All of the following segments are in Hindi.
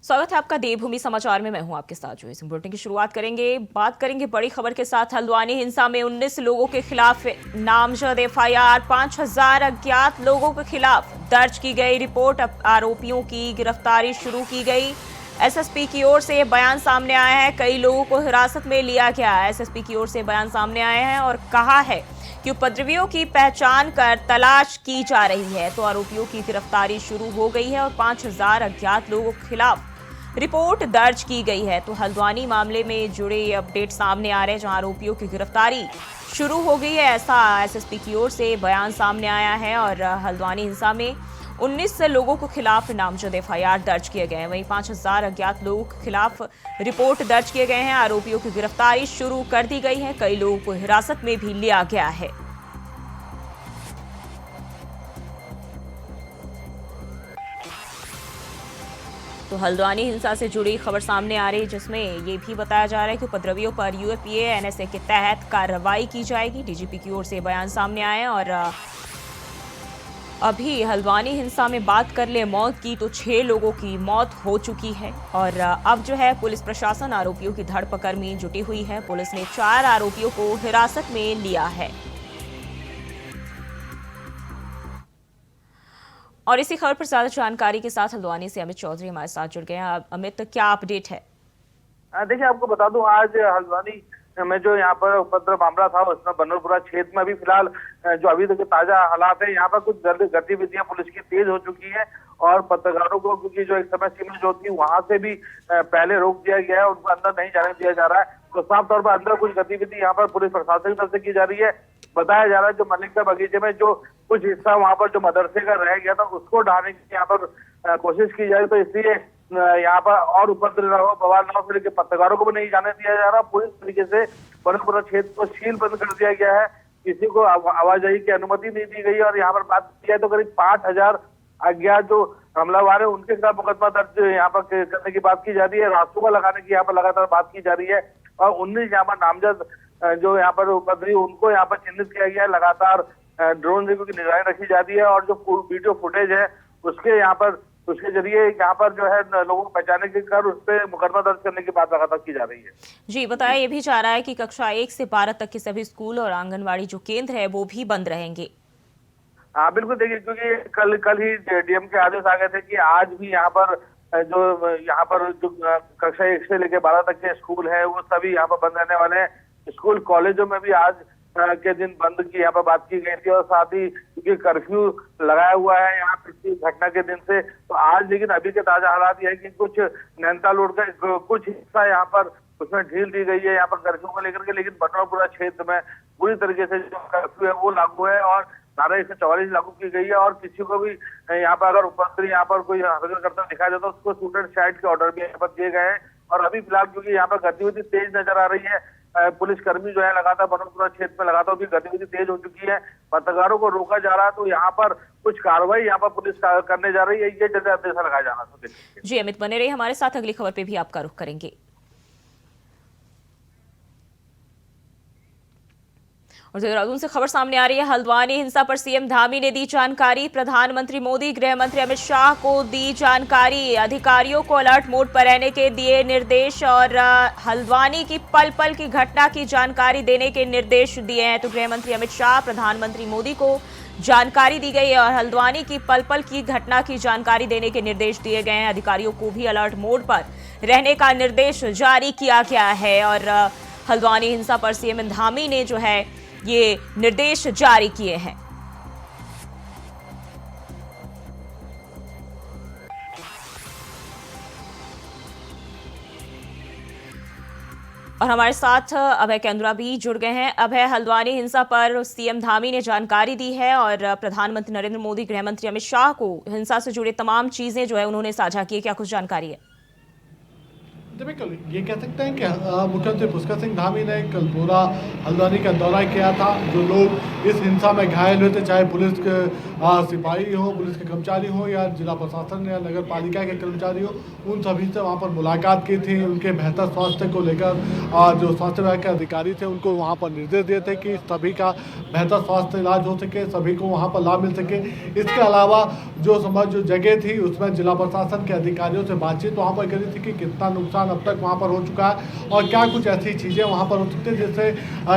स्वागत है आपका देवभूमि समाचार में। मैं हूं आपके साथ। जो इस बुलेटिन की शुरुआत बात करेंगे बड़ी खबर के साथ। हल्द्वानी हिंसा में 19 लोगों के खिलाफ नामजद एफआईआर, 5000 अज्ञात लोगों के खिलाफ दर्ज की गई रिपोर्ट। आरोपियों की गिरफ्तारी शुरू की गई। एसएसपी की ओर से बयान सामने आया है। कई लोगों को हिरासत में लिया गया है। एसएसपी की ओर से बयान सामने आए हैं और कहा है कि उपद्रवियों की पहचान कर तलाश की जा रही है। तो आरोपियों की गिरफ्तारी शुरू हो गई है और 5000 अज्ञात लोगों के खिलाफ रिपोर्ट दर्ज की गई है। तो हल्द्वानी मामले में जुड़े ये अपडेट सामने आ रहे हैं, जहां आरोपियों की गिरफ्तारी शुरू हो गई है, ऐसा एसएसपी की ओर से बयान सामने आया है। और हल्द्वानी हिंसा में 19 लोगों के खिलाफ नामजद एफआईआर दर्ज किए गए हैं। वहीं 5000 अज्ञात लोगों के खिलाफ रिपोर्ट दर्ज किए गए हैं। आरोपियों की गिरफ्तारी शुरू कर दी गई है। कई लोगों को हिरासत में भी लिया गया है। तो हल्द्वानी हिंसा से जुड़ी खबर सामने आ रही है, जिसमें ये भी बताया जा रहा है कि उपद्रवियों पर यूएपीए एनएसए के तहत कार्रवाई की जाएगी। डीजीपी की ओर से बयान सामने आए। और अभी हल्द्वानी हिंसा में बात कर ले मौत की, तो 6 लोगों की मौत हो चुकी है। और अब जो है पुलिस प्रशासन आरोपियों की धरपकड़ में जुटी हुई है। पुलिस ने 4 आरोपियों को हिरासत में लिया है। और इसी खबर पर ज्यादा जानकारी के साथ हल्द्वानी से अमित चौधरी हमारे साथ जुड़ गए हैं। अमित, क्या अपडेट है? देखिए, आपको बता दूं, आज हल्द्वानी में जो यहाँ पर उपद्रव मामला था, उसमें बनरपुरा क्षेत्र में अभी फिलहाल जो अभी तक के ताजा हालात है, यहाँ पर कुछ गतिविधियां पुलिस की तेज हो चुकी है। और पत्रकारों को, क्योंकि जो एक समय सीमा जो थी वहां से भी पहले रोक दिया गया है, उनको अंदर नहीं जाने दिया जा रहा है। तो साफ तौर पर अंदर कुछ गतिविधि यहाँ पर पुलिस प्रशासन की तरफ से की जा रही है। बताया जा रहा है जो मलिक का बगीचे में जो कुछ हिस्सा वहां पर जो मदरसे का रह गया था, उसको ढाने की यहाँ पर कोशिश की जाए। तो इसलिए यहाँ पर और उपद्रव न हो, बवाल न हो, फिर पत्रकारों को भी नहीं जाने दिया जा रहा। पूरी तरीके से बनरपुरा क्षेत्र को सील बंद कर दिया गया है। किसी को आवाजाही की अनुमति नहीं दी गई है। और यहाँ पर बात की जाए तो करीब 5000 अज्ञात जो हमलावर है, उनके खिलाफ मुकदमा दर्ज यहाँ पर करने की बात की जा रही है। रास्तों का लगाने की यहाँ पर लगातार बात की जा रही है। और 19 यहाँ पर नामजद जो यहाँ पर उपद्रवी, उनको यहाँ पर चिन्हित किया गया है। लगातार ड्रोन से की निगरानी रखी जाती है। और जो वीडियो फुटेज है उसके यहाँ पर उसके जरिए यहाँ पर जो है लोगों को पहचाने के कर उस पर मुकदमा दर्ज करने की बात लगातार की जा रही है। जी, बताया ये भी जा रहा है कि कक्षा 1 से 12 तक के सभी स्कूल और आंगनबाड़ी जो केंद्र है वो भी बंद रहेंगे। हाँ बिल्कुल, देखिए, क्योंकि कल ही डीएम के आदेश आ गए थे कि आज भी यहाँ पर जो कक्षा 1 से लेकर 12 तक के स्कूल है वो सभी यहाँ पर बंद रहने वाले हैं। स्कूल कॉलेजों में भी आज के दिन बंद की यहाँ पर बात की गई थी। और साथ ही क्योंकि कर्फ्यू लगाया हुआ है यहाँ पिछली घटना के दिन से, तो आज लेकिन अभी के ताजा हालात ये है कि कुछ नैनीताल रोड का कुछ हिस्सा यहाँ पर उसमें ढील दी गई है यहाँ पर कर्फ्यू को लेकर के। लेकिन बनरपुरा क्षेत्र में पूरी तरीके से जो कर्फ्यू है वो लागू है और धारा 144 लागू की गई है। और किसी को भी यहाँ पर अगर उपद्रवी यहाँ पर कोई हरकत करता दिखाया जाता है, उसको शूट एंड साइट के ऑर्डर भी यहाँ पर दिए गए हैं। और अभी फिलहाल क्योंकि यहाँ पर गतिविधि तेज नजर आ रही है, पुलिसकर्मी जो है लगातार बनरपुरा क्षेत्र में लगातार भी गतिविधि तेज हो चुकी है। पत्रकारों को रोका जा रहा है। तो यहाँ पर कुछ कार्रवाई यहाँ पर पुलिस करने जा रही है, ये जल्द अंदेशा लगाया जाना चाहिए। जी अमित, बने रहिए हमारे साथ। अगली खबर पे भी आपका रुख करेंगे। और देहरादून से खबर सामने आ रही है। हल्द्वानी हिंसा पर सीएम धामी ने दी जानकारी। प्रधानमंत्री मोदी गृह मंत्री अमित शाह को दी जानकारी। अधिकारियों को अलर्ट मोड पर रहने के दिए निर्देश। और हल्द्वानी की पल पल की घटना की जानकारी देने के निर्देश दिए हैं। तो गृह मंत्री अमित शाह, प्रधानमंत्री मोदी को जानकारी दी गई है और हल्द्वानी की पल पल की घटना की जानकारी देने के निर्देश दिए गए हैं। अधिकारियों को भी अलर्ट मोड पर रहने का निर्देश जारी किया गया है। और हल्द्वानी हिंसा पर सीएम धामी ने जो है ये निर्देश जारी किए हैं। और हमारे साथ अभय केंद्रा भी जुड़ गए हैं। अभय, हल्द्वानी हिंसा पर सीएम धामी ने जानकारी दी है और प्रधानमंत्री नरेंद्र मोदी, गृह मंत्री अमित शाह को हिंसा से जुड़े तमाम चीजें जो है उन्होंने साझा की है। क्या कुछ जानकारी है? तो बिल्कुल ये कह सकते हैं कि मुख्यमंत्री पुष्कर सिंह धामी ने कल पूरा हल्द्वानी का दौरा किया था। जो लोग इस हिंसा में घायल हुए थे, चाहे पुलिस के सिपाही हो, पुलिस के कर्मचारी हो या जिला प्रशासन या नगर पालिका के कर्मचारी हो, उन सभी से वहाँ पर मुलाकात की थी। उनके बेहतर स्वास्थ्य को लेकर जो स्वास्थ्य विभाग के अधिकारी थे उनको वहाँ पर निर्देश दिए थे कि सभी का बेहतर स्वास्थ्य इलाज हो सके, सभी को वहाँ पर लाभ मिल सके। इसके अलावा जो जगह थी उसमें जिला प्रशासन के अधिकारियों से बातचीत वहाँ पर करी थी कि कितना नुकसान अब तक वहाँ पर हो चुका है और क्या कुछ ऐसी चीज़ें वहाँ पर हो सकती है जिससे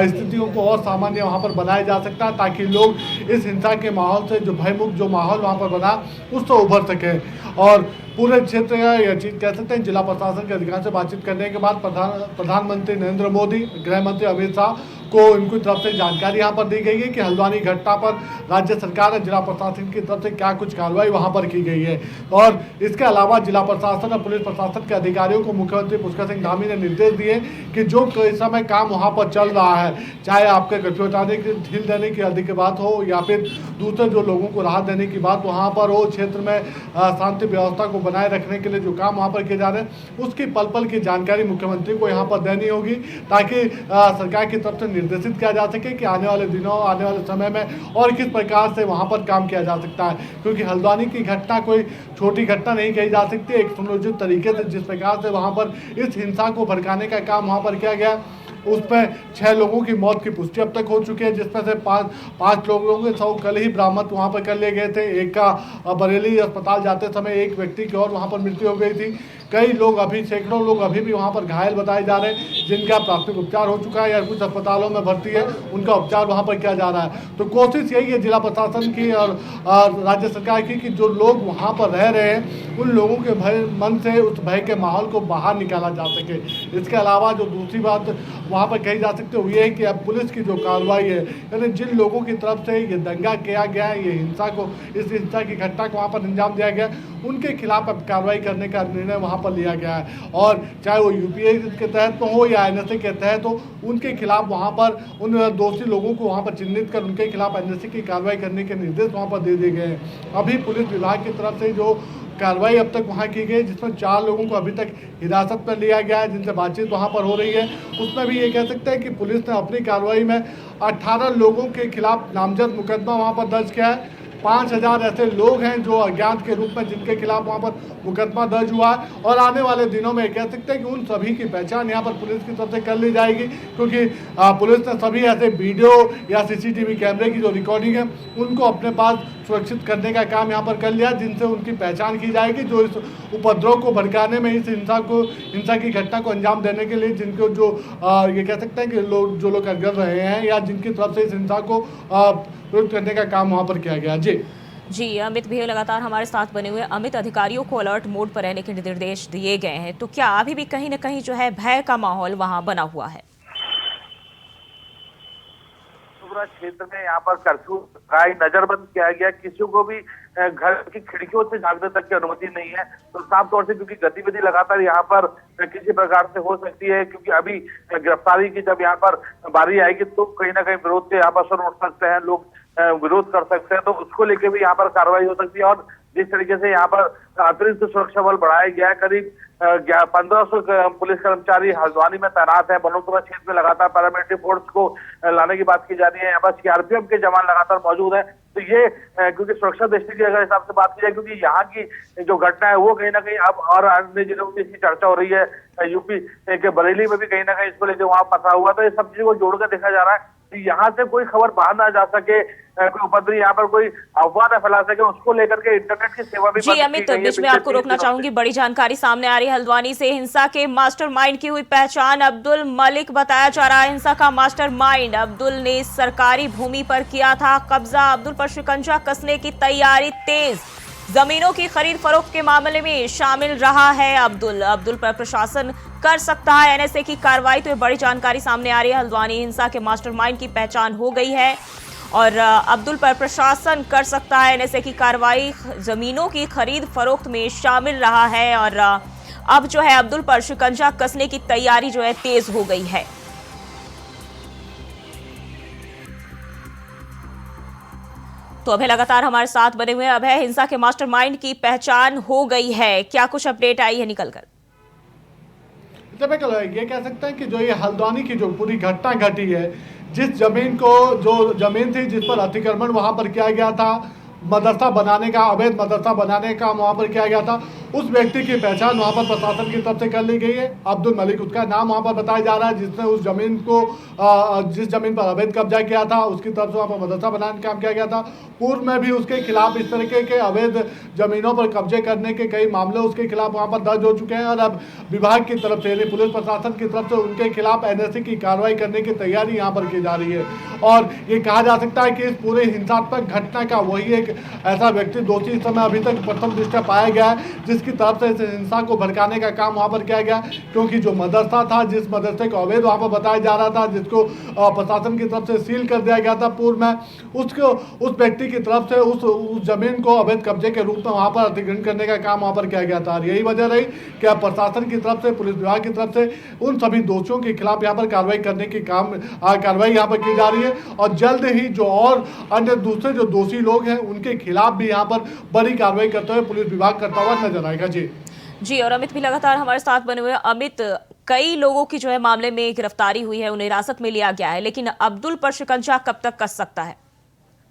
स्थितियों को और सामान्य वहाँ पर बनाया जा सकता है, ताकि लोग इस हिंसा के माहौल से, जो भयमुक्त जो माहौल वहाँ पर बना, उससे उभर सकें। और पूरे क्षेत्र का यह चीज़ कह सकते हैं, जिला प्रशासन के अधिकारियों से बातचीत करने के बाद प्रधानमंत्री नरेंद्र मोदी, गृह मंत्री अमित शाह को इनकी तरफ से जानकारी यहाँ पर दी गई है कि हल्द्वानी घटना पर राज्य सरकार और जिला प्रशासन की तरफ से क्या कुछ कार्रवाई वहाँ पर की गई है। और इसके अलावा जिला प्रशासन और पुलिस प्रशासन के अधिकारियों को मुख्यमंत्री पुष्कर सिंह धामी ने निर्देश दिए कि जो इस समय काम वहाँ पर चल रहा है, चाहे आपके कर्फ्यू हटाने की, ढील देने की आदि की बात हो या फिर दूसरे जो लोगों को राहत देने की बात वहाँ पर हो, क्षेत्र में शांति व्यवस्था को बनाए रखने के लिए जो काम वहाँ पर किए जा रहे हैं, उसकी पल पल की जानकारी मुख्यमंत्री को यहाँ पर देनी होगी, ताकि सरकार की तरफ से निर्देशित किया जा सके कि आने वाले दिनों, आने वाले समय में और किस प्रकार से वहाँ पर काम किया जा सकता है। क्योंकि हल्द्वानी की घटना कोई छोटी घटना नहीं कही जा सकती। एक सुनियोजित तरीके से जिस प्रकार से वहाँ पर इस हिंसा को भड़काने का काम वहाँ पर किया गया, उसमें 6 लोगों की मौत की पुष्टि अब तक हो चुकी है, जिसमें से पाँच लोगों के शव कल ही बरामद वहाँ पर कर लिए गए थे। एक का बरेली अस्पताल जाते समय एक व्यक्ति की और वहाँ पर मृत्यु हो गई थी। कई लोग अभी, सैकड़ों लोग अभी भी वहाँ पर घायल बताए जा रहे हैं, जिनका प्राथमिक उपचार हो चुका है या कुछ अस्पतालों में भर्ती है, उनका उपचार वहाँ पर किया जा रहा है। तो कोशिश यही है जिला प्रशासन की और राज्य सरकार की कि जो लोग वहाँ पर रह रहे हैं, उन लोगों के मन से उस भय के माहौल को बाहर निकाला जा सके। इसके अलावा जो दूसरी बात वहाँ पर कही जा सकती है वो ये है कि अब पुलिस की जो कार्रवाई है, यानी जिन लोगों की तरफ से ये दंगा किया गया है, ये इस हिंसा की घटना को वहाँ पर अंजाम दिया गया, उनके खिलाफ अब कार्रवाई करने का निर्णय वहाँ पर लिया गया है। और चाहे वो यूपीए के तहत हो या एनएसए के तहत हो, उनके खिलाफ वहाँ पर उन दोषी लोगों को वहाँ पर चिन्हित कर उनके खिलाफ एनएसए की कार्रवाई करने के निर्देश वहाँ पर दे दिए गए हैं। अभी पुलिस विभाग की तरफ से जो कार्रवाई अब तक वहाँ की गई, जिसमें 4 लोगों को अभी तक हिरासत में लिया गया है, जिनसे बातचीत वहाँ पर हो रही है, उसमें भी ये कह सकते हैं कि पुलिस ने अपनी कार्रवाई में 18 लोगों के खिलाफ नामजद मुकदमा वहाँ पर दर्ज किया है। 5000 ऐसे लोग हैं जो अज्ञात के रूप में जिनके खिलाफ वहाँ पर मुकदमा दर्ज हुआ है। और आने वाले दिनों में कह सकते हैं कि उन सभी की पहचान यहाँ पर पुलिस की तरफ से कर ली जाएगी, क्योंकि पुलिस ने सभी ऐसे वीडियो या सीसीटीवी कैमरे की जो रिकॉर्डिंग है उनको अपने पास सुरक्षित करने का काम यहाँ पर कर लिया, जिनसे उनकी पहचान की जाएगी, जो इस उपद्रव को भड़काने में, इस हिंसा की घटना को अंजाम देने के लिए जिनको जो ये कह सकते हैं कि जो लोग अग्रसर रहे हैं या जिनकी तरफ से इस हिंसा को विरोध करने का काम वहाँ पर किया गया। जी अमित भी लगातार हमारे साथ बने हुए। अमित, अधिकारियों को अलर्ट मोड पर रहने के निर्देश दिए गए हैं, तो क्या अभी भी कहीं न कहीं जो है भय का माहौल वहाँ बना हुआ है? पूरा क्षेत्र में यहाँ पर कर्फ्यू नजरबंद किया गया, किसी को भी घर की खिड़कियों से झांकने तक की अनुमति नहीं है। तो साफ तौर से क्योंकि गतिविधि लगातार यहाँ पर किसी प्रकार से हो सकती है, क्योंकि अभी गिरफ्तारी की जब यहाँ पर बारी आएगी तो कहीं ना कहीं विरोध के यहाँ पर सुर उठ सकते हैं, लोग विरोध कर सकते हैं, तो उसको लेकर भी यहाँ पर कार्रवाई हो सकती है। और जिस तरीके से यहाँ पर अतिरिक्त सुरक्षा बल बढ़ाया गया है, करीब 1500 पुलिस कर्मचारी हल्द्वानी में तैनात है। बनोतरा क्षेत्र में लगातार पैरामिलिट्री फोर्स को लाने की बात की जा रही है। यहाँ पर सीआरपीएफ के जवान लगातार मौजूद है। तो ये क्योंकि सुरक्षा दृष्टि की अगर हिसाब से बात की जाए, क्योंकि यहाँ की जो घटना है वो कहीं ना कहीं अब और अन्य जिलों में इसकी चर्चा हो रही है। यूपी के बरेली में भी कहीं ना कहीं इसको लेकर वहां फंसा हुआ, तो ये सब चीजों को जोड़कर देखा जा रहा है कि यहाँ से कोई खबर बाहर ना जा सके, कोई उपद्रवी यहाँ पर कोई अफवाह न फैला सके, उसको लेकर के इंटरनेट की सेवा भी। जी अमित, बीच में आपको रोकना चाहूंगी, बड़ी जानकारी सामने आ रही है हल्द्वानी से। हिंसा के मास्टरमाइंड की हुई पहचान, अब्दुल मलिक बताया जा रहा है हिंसा का मास्टरमाइंड। अब्दुल ने सरकारी भूमि पर किया था कब्जा, अब्दुल पर शिकंजा कसने की तैयारी तेज, जमीनों की खरीद फरोख्त के मामले में शामिल रहा है अब्दुल पर प्रशासन कर सकता है एनएसए की कार्रवाई। तो ये बड़ी जानकारी सामने आ रही है, हल्द्वानी हिंसा के मास्टरमाइंड की पहचान हो गई है और अब्दुल पर प्रशासन कर सकता है एनएसए की कार्रवाई, जमीनों की खरीद फरोख्त में शामिल रहा है और अब जो है अब्दुल पर शिकंजा कसने की तैयारी जो है तेज हो गई है। तो अभय लगातार हमारे साथ बने हुए हैं। अभय, हिंसा के मास्टरमाइंड की पहचान हो गई है, क्या कुछ अपडेट आई है निकलकर? तो मैं ये कह सकते हैं कि जो ये हल्द्वानी की जो पूरी घटना घटी है, जिस जमीन को जो जमीन थी जिस पर अतिक्रमण वहां पर किया गया था, मदरसा बनाने का, अवैध मदरसा बनाने का वहां पर किया गया था, उस व्यक्ति की पहचान वहां पर प्रशासन की तरफ से कर ली गई है। अब्दुल मलिक उसका नाम वहां पर बताया जा रहा है, जिसने उस जमीन को जिस जमीन पर अवैध कब्जा किया था उसकी तरफ से वहां पर मदरसा बनाने का काम किया गया था। पूर्व में भी उसके खिलाफ इस तरीके के अवैध जमीनों पर कब्जे करने के कई मामले उसके खिलाफ वहां पर दर्ज हो चुके हैं और अब विभाग की तरफ से यानी पुलिस प्रशासन की तरफ से उनके खिलाफ एनएसए की कार्रवाई करने की तैयारी यहाँ पर की जा रही है। और ये कहा जा सकता है कि इस पूरे हिंसात्मक घटना का वही एक ऐसा व्यक्ति दोषी इस समय अभी तक प्रथम दृष्टया पाया गया है, जिसकी तरफ से इस हिंसा को भड़काने का काम वहां पर किया गया। क्योंकि जो मदरसा था, जिस मदरसे को अवैध वहां पर बताया जा रहा था, जिसको प्रशासन की तरफ से सील कर दिया गया था पूर्व में, उसको उस व्यक्ति की तरफ से उस जमीन को अवैध कब्जे के रूप में वहां पर अधिग्रहण करने का काम वहां पर किया गया था। यही वजह रही कि अब प्रशासन की तरफ से, पुलिस विभाग की तरफ से उन सभी दोषियों के खिलाफ यहाँ पर कार्रवाई करने की कार्रवाई यहाँ पर की जा रही है और जल्द ही जो और अन्य दूसरे जो दोषी लोग हैं उनके खिलाफ भी यहाँ पर बड़ी कार्रवाई करते हुए पुलिस विभाग करता हुआ नजर आएगा। जी, और अमित भी लगातार हमारे साथ बने हुए हैं। अमित, कई लोगों की जो है मामले में गिरफ्तारी हुई है, उन्हें हिरासत में लिया गया है, लेकिन अब्दुल पर शिकंजा कब तक कस सकता है?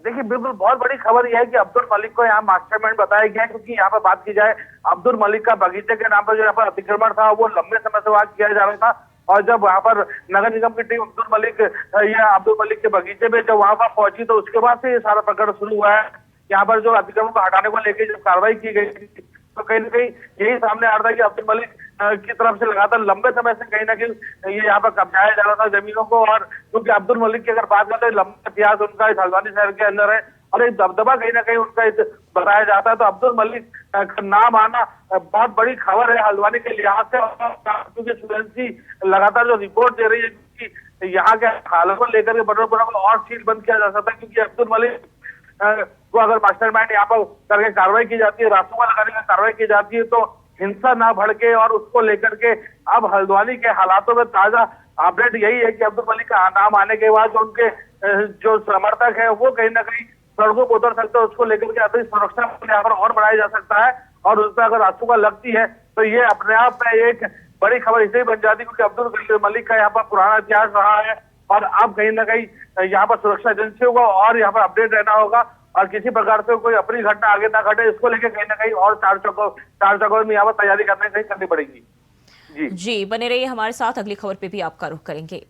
देखिए, बिल्कुल बहुत बड़ी खबर यह है कि अब्दुल मलिक को यहाँ मास्टरमाइंड बताया गया है, क्योंकि यहाँ पर बात की जाए अब्दुल मलिक का बगीचे के नाम पर जो यहाँ पर अतिक्रमण था वो लंबे समय से वहां किया जा रहा था। और जब वहां पर नगर निगम की टीम अब्दुल मलिक के बगीचे में जब वहां पर पहुंची तो उसके बाद से ये सारा प्रकरण शुरू हुआ है। यहाँ पर जो अतिक्रमण को हटाने को लेकर जब कार्रवाई की गई तो कहीं ना कहीं यही सामने आ रहा था कि अब्दुल मलिक की तरफ से लगातार लंबे समय से कहीं ना कहीं ये यहाँ पर कब्जाया जा रहा था जमीनों को। और क्योंकि अब्दुल मलिक की अगर बात करें तो लंबा इतिहास उनका इस हल्द्वानी शहर के अंदर है और एक दबदबा कहीं ना कहीं उनका बताया जाता है। तो अब्दुल मलिक का नाम आना बहुत बड़ी खबर है हल्द्वानी के लिहाज से। क्योंकि एजेंसी लगातार जो रिपोर्ट दे रही है कि यहाँ के हालात को लेकर के बनरपुरा को और सील बंद किया जा सकता है, क्योंकि अब्दुल मलिक को अगर मास्टरमाइंड यहाँ पर करके कार्रवाई की जाती है, रास्ता लगाने की कार्रवाई की जाती है, तो हिंसा ना भड़के। और उसको लेकर के अब हल्द्वानी के हालातों में ताजा अपडेट यही है कि अब्दुल मलिक का नाम आने के बाद जो उनके जो समर्थक है वो कहीं ना कहीं सड़कों पर उतर सकते हैं। उसको लेकर के अतिरिक्त सुरक्षा यहाँ पर और बढ़ाया जा सकता है और उस पर अगर रास्ता लगती है तो ये अपने आप में एक बड़ी खबर इसलिए बन जाती है क्योंकि अब्दुल मलिक का यहाँ पर पुराना इतिहास रहा है और अब कहीं ना कहीं यहाँ पर सुरक्षा एजेंसियों को और यहाँ पर अपडेट रहना होगा और किसी प्रकार से कोई अपनी घटना आगे ना घटे, इसको लेकर कहीं ना कहीं और चार चौकोर में यहाँ पर तैयारी करनी पड़ेगी। जी, बने रहिए हमारे साथ, अगली खबर पे भी आपका रुख करेंगे।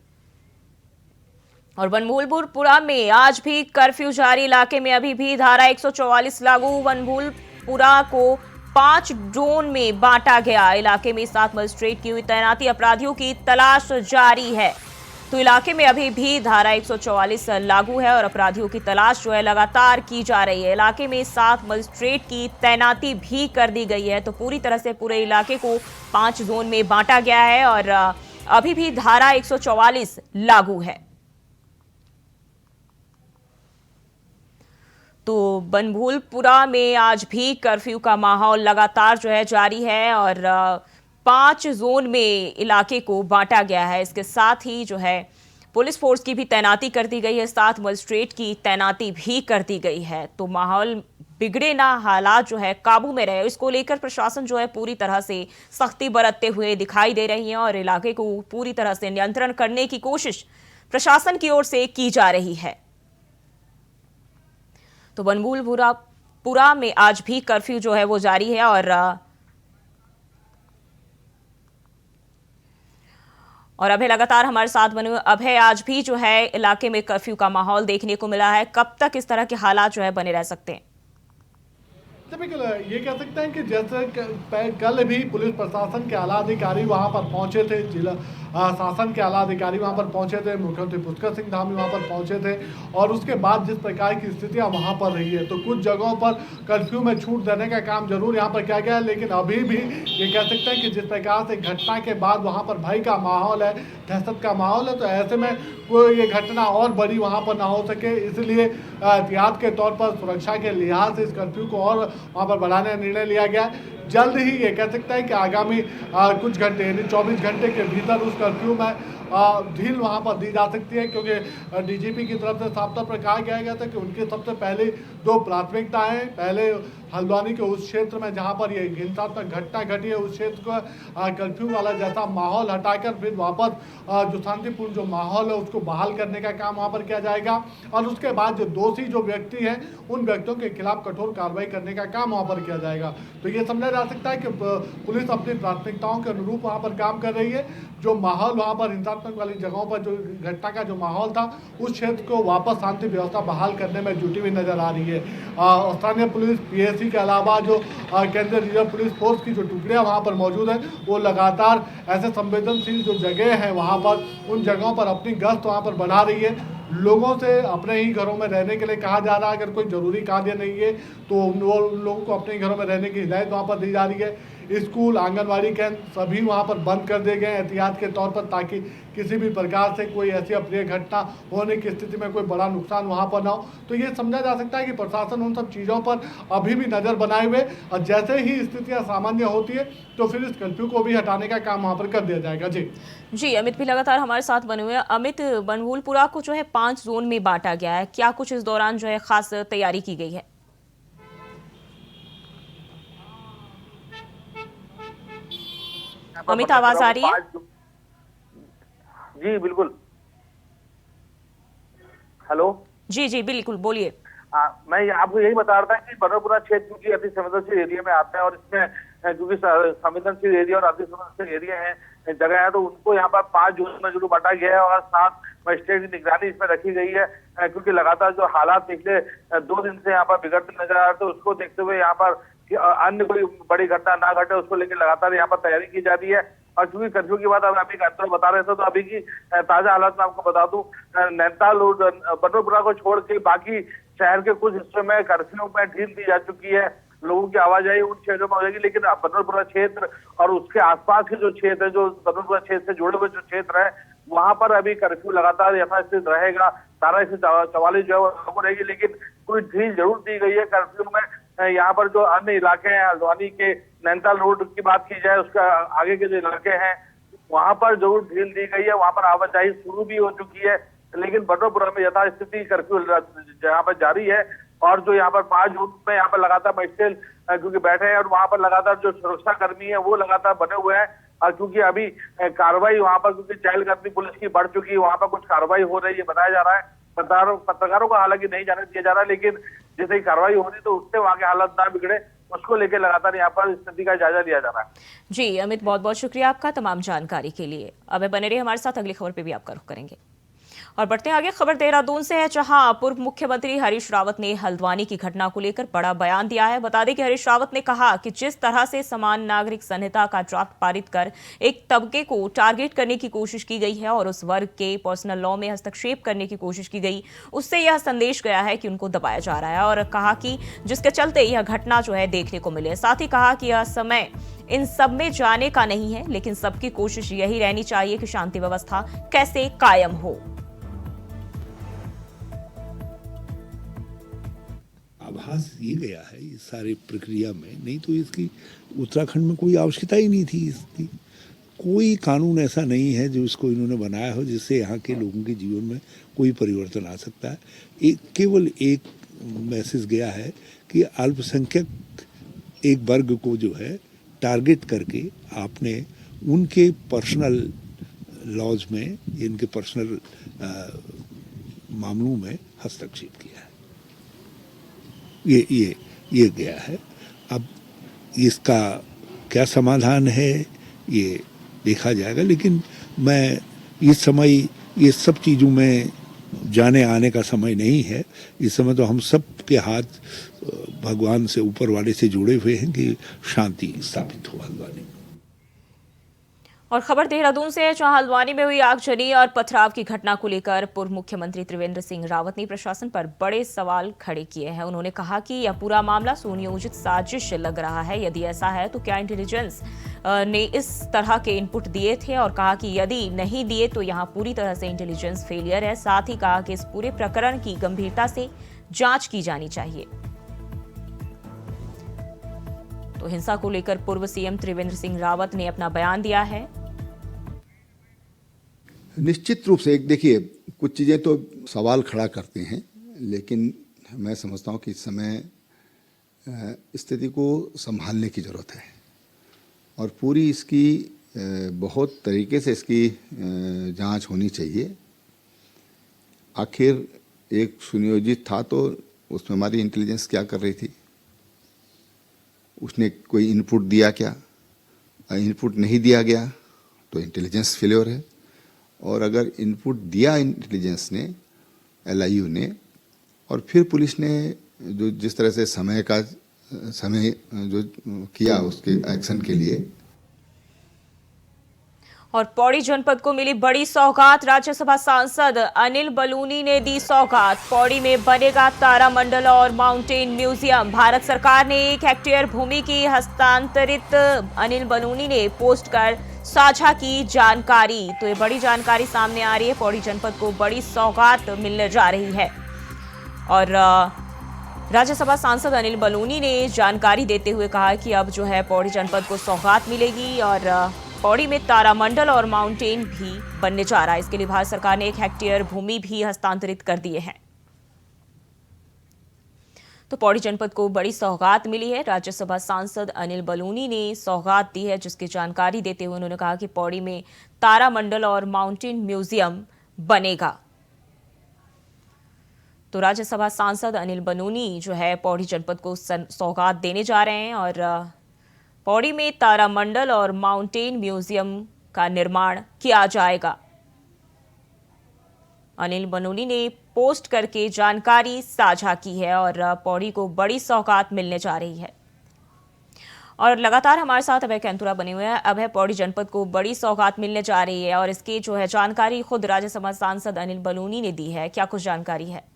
और बनभूलपुरा में आज भी कर्फ्यू जारी, इलाके में अभी भी धारा 144 लागू। बनभूलपुरा को 5 जोन में बांटा गया, इलाके में 7 मजिस्ट्रेट की हुई तैनाती, अपराधियों की तलाश जारी है। तो इलाके में अभी भी धारा 144 लागू है और अपराधियों की तलाश जो है लगातार की जा रही है। इलाके में 7 मजिस्ट्रेट की तैनाती भी कर दी गई है। तो पूरी तरह से पूरे इलाके को 5 जोन में बांटा गया है और अभी भी धारा 144 लागू है। तो बनभूलपुरा में आज भी कर्फ्यू का माहौल लगातार जो है जारी है और 5 जोन में इलाके को बांटा गया है। इसके साथ ही जो है पुलिस फोर्स की भी तैनाती कर दी गई है, 7 मजिस्ट्रेट की तैनाती भी कर दी गई है। तो माहौल बिगड़े ना, हालात जो है काबू में रहे, इसको लेकर प्रशासन जो है पूरी तरह से सख्ती बरतते हुए दिखाई दे रही है और इलाके को पूरी तरह से नियंत्रण करने की कोशिश प्रशासन की ओर से की जा रही है। तो बनभूलपुरा में आज भी कर्फ्यू जो है वो जारी है और अभय लगातार हमारे साथ बने हुए। अभय, आज भी जो है इलाके में कर्फ्यू का माहौल देखने को मिला है, कब तक इस तरह के हालात जो है बने रह सकते हैं? ये कह सकते हैं कि जैसे कल भी पुलिस प्रशासन के आला अधिकारी वहां पर पहुंचे थे, जिला शासन के आला अधिकारी वहां पर पहुंचे थे, मुख्यमंत्री पुष्कर सिंह धामी वहां पर पहुंचे थे और उसके बाद जिस प्रकार की स्थितियां वहां पर रही है तो कुछ जगहों पर कर्फ्यू में छूट देने का काम जरूर यहां पर किया गया है, लेकिन अभी भी ये कह सकते हैं कि जिस प्रकार से घटना के बाद वहां पर भय का माहौल है, दहशत का माहौल है, तो ऐसे में कोई ये घटना और बड़ी वहां पर ना हो सके, इसलिए एहतियात के तौर पर सुरक्षा के लिहाज से इस कर्फ्यू को और वहां पर बढ़ाने का निर्णय लिया गया। जल्द ही ये कह सकता है कि आगामी कुछ घंटे यानी 24 घंटे के भीतर उस कर्फ्यू में ढील वहाँ पर दी जा सकती है, क्योंकि डीजीपी की तरफ से साफ तौर पर कहा गया था कि उनकी सबसे पहले 2 प्राथमिकताएं, पहले हल्द्वानी के उस क्षेत्र में जहां पर ये हिंसात्मक घटना घटी है उस क्षेत्र को कर्फ्यू वाला जैसा माहौल हटाकर फिर वापस जो शांतिपूर्ण जो माहौल है उसको बहाल करने का काम वहां पर किया जाएगा, और उसके बाद जो दोषी जो व्यक्ति हैं उन व्यक्तियों के खिलाफ कठोर कार्रवाई करने का काम वहां पर किया जाएगा। तो ये समझा जा सकता है कि पुलिस अपनी प्राथमिकताओं के अनुरूप वहां पर काम कर रही है। जो माहौल वहां पर हिंसात्मक वाली जगहों पर जो घटना का जो माहौल था उस क्षेत्र को वापस शांति व्यवस्था बहाल करने में जुटी हुई नजर आ रही है। स्थानीय पुलिस, पीएसी के अलावा जो केंद्रीय रिजर्व पुलिस फोर्स की जो टुकड़ियां वहां पर मौजूद है वो लगातार ऐसे संवेदनशील जो जगह हैं वहां पर उन जगहों पर अपनी गश्त वहां पर बढ़ा रही है। लोगों से अपने ही घरों में रहने के लिए कहा जा रहा है, अगर कोई जरूरी कार्य नहीं है तो उन लोगों को अपने घरों में रहने की हिदायत वहां पर दी जा रही है। स्कूल, आंगनवाड़ी केंद्र सभी वहां पर बंद कर दिए गए एहतियात के तौर पर, ताकि किसी भी प्रकार से कोई ऐसी अप्रिय घटना होने की स्थिति में कोई बड़ा नुकसान वहां पर ना हो। तो ये समझा जा सकता है कि प्रशासन उन सब चीज़ों पर अभी भी नज़र बनाए हुए, और जैसे ही स्थितियाँ सामान्य होती है तो फिर इस कर्फ्यू को भी हटाने का काम वहाँ पर कर दिया जाएगा। जी, अमित भी लगातार हमारे साथ बने हुए हैं। अमित, बनभूलपुरा को जो है 5 जोन में बांटा गया है, क्या कुछ इस दौरान जो है खास तैयारी की गई है? अमित, आवाज आ रही है? जी बिल्कुल। हेलो। जी बिल्कुल, बोलिए। मैं आपको यही बता रहा था कि बनभूलपुरा क्षेत्र क्योंकि अति संवेदनशील एरिया में आता है और इसमें क्योंकि संवेदनशील एरिया और अति संवेदनशील एरिया है जगह है, तो उनको यहाँ पर 5 जोन में जरूर बांटा गया है और 7 मजिस्ट्रेट की निगरानी इसमें रखी गई है, क्योंकि लगातार जो हालात पिछले 2 दिन से यहाँ पर बिगड़ते नजर आ रहे थे उसको देखते हुए यहाँ पर अन्य कोई बड़ी घटना ना घटे उसको लेकर लगातार यहाँ पर तैयारी की जा रही है। और क्योंकि कर्फ्यू की बात अभी अंतर बता रहे थे, तो अभी की ताजा हालात में आपको बता दूं, नैनीताल और बनभूलपुरा को छोड़ के बाकी शहर के कुछ हिस्सों में कर्फ्यू में ढील दी जा चुकी है। लोगों की आवाजाही उन क्षेत्रों में हो जाएगी, लेकिन बनभूलपुरा क्षेत्र और उसके आसपास के जो क्षेत्र है, जो बनभूलपुरा क्षेत्र से जुड़े हुए जो क्षेत्र है, वहां पर अभी कर्फ्यू लगातार यथास्थित रहेगा। 12 से 44 जो है वो लागू रहेगी, लेकिन कोई ढील जरूर दी गई है कर्फ्यू में। यहाँ पर जो अन्य इलाके हैं, हल्द्वानी के नैनीताल रोड की बात की जाए, उसका आगे के जो इलाके हैं वहां पर जरूर ढील दी गई है, वहां पर आवाजाही शुरू भी हो चुकी है, लेकिन बनभूलपुरा में यथास्थिति कर्फ्यू यहाँ पर जारी है। और जो यहाँ पर 5 जून में यहाँ पर लगातार मजिस्ट्रेट क्योंकि बैठे हैं और वहां पर लगातार जो सुरक्षा कर्मी है वो लगातार बने हुए हैं, और क्योंकि अभी कार्रवाई वहां पर क्योंकि चहलकदमी पुलिस की बढ़ चुकी है, वहां पर कुछ कार्रवाई हो रही है बताया जा रहा है। पत्रकारों को हालांकि नहीं जाने दिया जा रहा, लेकिन जैसे ही कार्रवाई हो रही तो उससे वहां के हालात ना बिगड़े उसको लेकर लगातार यहाँ पर स्थिति का जायजा लिया जा रहा है। जी अमित, बहुत बहुत शुक्रिया आपका तमाम जानकारी के लिए। अब बने रहिए हमारे साथ, अगली खबर पे भी आपका रुख करेंगे। और बढ़ते हैं आगे, खबर देहरादून से है, जहां पूर्व मुख्यमंत्री हरीश रावत ने हल्द्वानी की घटना को लेकर बड़ा बयान दिया है। बता दें कि हरीश रावत ने कहा कि जिस तरह से समान नागरिक संहिता का ड्राफ्ट पारित कर एक तबके को टारगेट करने की कोशिश की गई है और उस वर्ग के पर्सनल लॉ में हस्तक्षेप करने की कोशिश की गई, उससे यह संदेश गया है कि उनको दबाया जा रहा है, और कहा कि जिसके चलते यह घटना जो है देखने को मिले। साथ ही कहा कि यह समय इन सब में जाने का नहीं है, लेकिन सबकी कोशिश यही रहनी चाहिए कि शांति व्यवस्था कैसे कायम हो। आभास ये गया है इस सारी प्रक्रिया में, नहीं तो इसकी उत्तराखंड में कोई आवश्यकता ही नहीं थी इसकी। कोई कानून ऐसा नहीं है जो इसको इन्होंने बनाया हो जिससे यहाँ के लोगों के जीवन में कोई परिवर्तन आ सकता है। केवल एक मैसेज गया है कि अल्पसंख्यक एक वर्ग को जो है टारगेट करके आपने उनके पर्सनल लॉज में, इनके पर्सनल मामलों में हस्तक्षेप किया है। ये गया है। अब इसका क्या समाधान है ये देखा जाएगा, लेकिन मैं इस समय ये सब चीज़ों में जाने आने का समय नहीं है। इस समय तो हम सब के हाथ भगवान से, ऊपर वाले से जुड़े हुए हैं कि शांति स्थापित हो हल्द्वानी में। और खबर देहरादून से है, जहां हल्द्वानी में हुई आगजनी और पथराव की घटना को लेकर पूर्व मुख्यमंत्री त्रिवेंद्र सिंह रावत ने प्रशासन पर बड़े सवाल खड़े किए हैं। उन्होंने कहा कि यह पूरा मामला सुनियोजित साजिश लग रहा है। यदि ऐसा है तो क्या इंटेलिजेंस ने इस तरह के इनपुट दिए थे, और कहा कि यदि नहीं दिए तो यहां पूरी तरह से इंटेलिजेंस फेलियर है। साथ ही कहा कि इस पूरे प्रकरण की गंभीरता से जांच की जानी चाहिए। तो हिंसा को लेकर पूर्व सीएम त्रिवेंद्र सिंह रावत ने अपना बयान दिया है। निश्चित रूप से एक देखिए, कुछ चीज़ें तो सवाल खड़ा करते हैं, लेकिन मैं समझता हूँ कि इस समय स्थिति को संभालने की ज़रूरत है और पूरी इसकी बहुत तरीके से इसकी जांच होनी चाहिए। आखिर एक सुनियोजित था तो उसमें हमारी इंटेलिजेंस क्या कर रही थी? उसने कोई इनपुट दिया क्या? इनपुट नहीं दिया गया तो इंटेलिजेंस फेल्योर है, और अगर इनपुट दिया इंटेलिजेंस ने, LIU ने, और फिर पुलिस ने जो जिस तरह से समय जो किया उसके एक्शन के लिए। और पौड़ी जनपद को मिली बड़ी सौगात, राज्यसभा सांसद अनिल बलूनी ने दी सौगात। पौड़ी में बनेगा तारामंडल और माउंटेन म्यूजियम। भारत सरकार ने 1 हेक्टेयर भूमि की हस्तांतरित, अनिल बलूनी ने पोस्ट कर साझा की जानकारी। तो ये बड़ी जानकारी सामने आ रही है, पौड़ी जनपद को बड़ी सौगात मिलने जा रही है। और राज्यसभा सांसद अनिल बलूनी ने जानकारी देते हुए कहा कि अब जो है पौड़ी जनपद को सौगात मिलेगी और पौड़ी में तारामंडल और माउंटेन भी बनने जा रहा है। इसके लिए भारत सरकार ने 1 हेक्टेयर भूमि भी हस्तांतरित कर दिए हैं। तो पौड़ी जनपद को बड़ी सौगात मिली है। राज्यसभा सांसद अनिल बलूनी ने सौगात दी है, जिसकी जानकारी देते हुए उन्होंने कहा कि पौड़ी में तारामंडल और माउंटेन म्यूजियम बनेगा। तो राज्यसभा सांसद अनिल बलूनी जो है पौड़ी जनपद को सौगात देने जा रहे हैं और पौड़ी में तारामंडल और माउंटेन म्यूजियम का निर्माण किया जाएगा। अनिल बलूनी ने पोस्ट करके जानकारी साझा की है और पौड़ी को बड़ी सौगात मिलने जा रही है। और लगातार हमारे साथ अभय कैंतुरा बने हुए हैं। अभय, पौड़ी जनपद को बड़ी सौगात मिलने जा रही है और इसकी जो है जानकारी खुद राज्यसभा सांसद अनिल बलूनी ने दी है, क्या कुछ जानकारी है?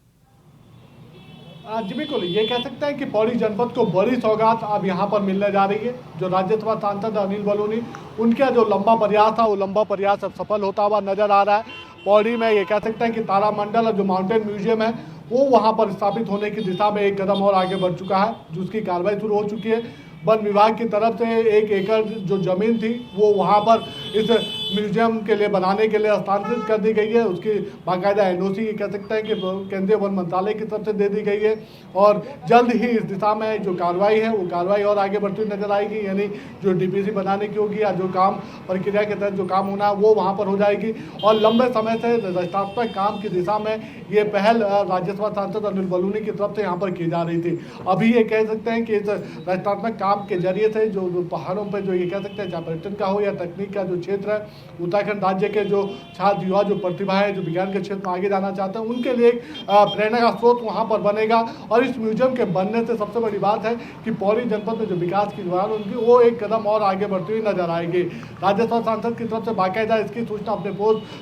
जी बिल्कुल, ये कह सकते हैं कि पौड़ी जनपद को बड़ी सौगात अब यहाँ पर मिलने जा रही है। जो राज्यसभा सांसद अनिल बलूनी, उनका जो लंबा प्रयास था, वो लंबा प्रयास अब सफल होता हुआ नजर आ रहा है। पौड़ी में ये कह सकते हैं कि तारामंडल और जो माउंटेन म्यूजियम है वो वहाँ पर स्थापित होने की दिशा में एक कदम और आगे बढ़ चुका है, जिसकी कार्रवाई शुरू हो चुकी है। वन विभाग की तरफ से 1 एकड़ जो जमीन थी वो वहाँ पर इस म्यूजियम के लिए बनाने के लिए हस्तांतरित कर दी गई है। उसकी बाकायदा NOC कह सकते हैं कि केंद्रीय वन मंत्रालय की तरफ से दे दी गई है और जल्द ही इस दिशा में जो कार्रवाई है वो कार्रवाई और आगे बढ़ती हुई नजर आएगी। यानी जो DPC बनाने की होगी या जो काम प्रक्रिया के तहत जो काम होना है वो वहाँ पर हो जाएगी। और लंबे समय से रचनात्मक काम की दिशा में ये पहल राज्यसभा सांसद अनिल बलूनी की तरफ से यहाँ पर की जा रही थी। अभी ये कह सकते हैं कि इस रचनात्मक काम के जरिए से जो पहाड़ों पर जो ये कह सकते हैं, चाहे पर्यटन का हो या तकनीक का जो क्षेत्र है, उत्तराखंड राज्य के जो छात्र युवा जो प्रतिभा है, जो विज्ञान के क्षेत्र में आगे जाना चाहते हैं, उनके लिए एक प्रेरणा का स्रोत वहाँ पर बनेगा। और इस म्यूजियम के बनने से सबसे बड़ी बात है कि पौड़ी जनपद में जो विकास की दौरान उनकी वो एक कदम और आगे बढ़ती हुई नजर आएगी। राज्यसभा सांसद की तरफ से बाकायदा इसकी सूचना अपने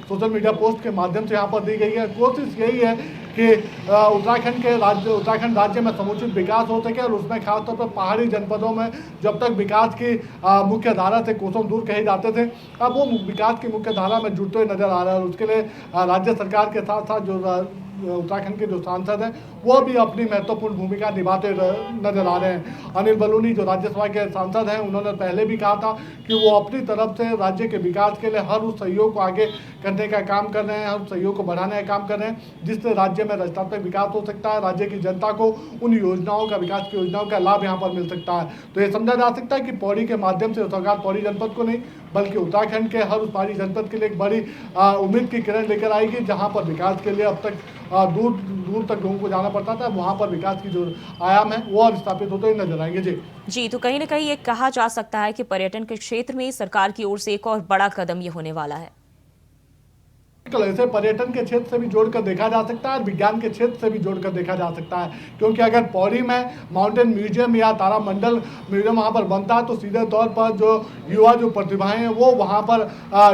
सोशल मीडिया पोस्ट के माध्यम से यहाँ पर दी गई है। कोशिश यही है कि उत्तराखंड राज्य में समुचित विकास हो सके और उसमें खासतौर पर पहाड़ी जनपदों में जब तक विकास की मुख्य धारा से कोसों दूर कहे जाते थे, अब वो विकास की मुख्य धारा में जुड़ते हुए नजर आ रहा है। और उसके लिए राज्य सरकार के साथ साथ जो उत्तराखंड के जो सांसद हैं वो भी अपनी महत्वपूर्ण भूमिका निभाते नजर आ रहे हैं। अनिल बलूनी जो राज्यसभा के सांसद हैं, उन्होंने पहले भी कहा था कि वो अपनी तरफ से राज्य के विकास के लिए हर उस सहयोग को आगे करने का काम कर रहे हैं, हर सहयोग को बढ़ाने का काम कर रहे हैं जिससे राज्य में रचनात्मक विकास हो सकता है, राज्य की जनता को उन योजनाओं का, विकास की योजनाओं का लाभ यहाँ पर मिल सकता है। तो ये समझा जा सकता है कि पौड़ी के माध्यम से सरकार पौड़ी जनपद को नहीं बल्कि उत्तराखंड के हर उस पहाड़ी जनपद के लिए एक बड़ी उम्मीद की किरण लेकर आएगी। जहाँ पर विकास के लिए अब तक दूर दूर तक लोगों को जाना पड़ता था, वहाँ पर विकास की जो आयाम है वो और स्थापित होते हुए नजर आएंगे। जी तो कहीं ना कहीं ये कहा जा सकता है कि पर्यटन के क्षेत्र में सरकार की ओर से एक और बड़ा कदम ये होने वाला है। ऐसे पर्यटन के क्षेत्र से भी जोड़कर देखा जा सकता है और विज्ञान के क्षेत्र से भी जोड़कर देखा जा सकता है, क्योंकि अगर पौड़ी में माउंटेन म्यूजियम या तारामंडल म्यूजियम वहाँ पर बनता है तो सीधे तौर पर जो युवा जो प्रतिभाएं हैं वो वहाँ पर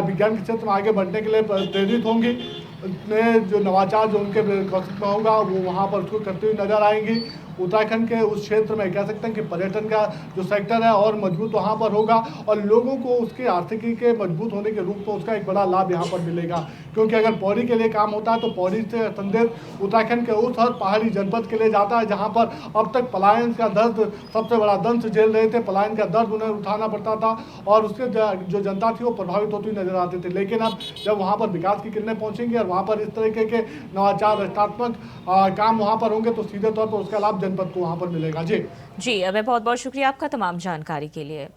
विज्ञान के क्षेत्र में आगे बढ़ने के लिए प्रेरित होंगी। जो नवाचार जो उनके कौशल में होगा वो वहाँ पर उसको करते हुए नजर आएंगी। उत्तराखंड के उस क्षेत्र में कह सकते हैं कि पर्यटन का जो सेक्टर है और मजबूत वहाँ पर होगा और लोगों को उसके आर्थिकी के मजबूत होने के रूप में उसका एक बड़ा लाभ यहाँ पर मिलेगा। क्योंकि अगर पौड़ी के लिए काम होता है तो पौड़ी से संदेश उत्तराखंड के उस हर पहाड़ी जनपद के लिए जाता है जहाँ पर अब तक पलायन का दर्द सबसे बड़ा दंश झेल रहे थे, पलायन का दर्द उन्हें उठाना पड़ता था और उससे जो जनता थी वो प्रभावित होती नजर आती थी। लेकिन अब जब वहाँ पर विकास की किरणें पहुंचेंगी और वहाँ पर इस तरीके के नवाचार रचनात्मक काम वहाँ पर होंगे तो सीधे तौर पर उसका लाभ जनपद को वहाँ पर मिलेगा। जी अभय, बहुत बहुत शुक्रिया आपका तमाम जानकारी के लिए।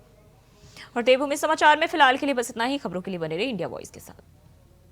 और देवभूमि समाचार में फिलहाल के लिए बस इतना ही। खबरों के लिए बने रहिए इंडिया वॉइस के साथ।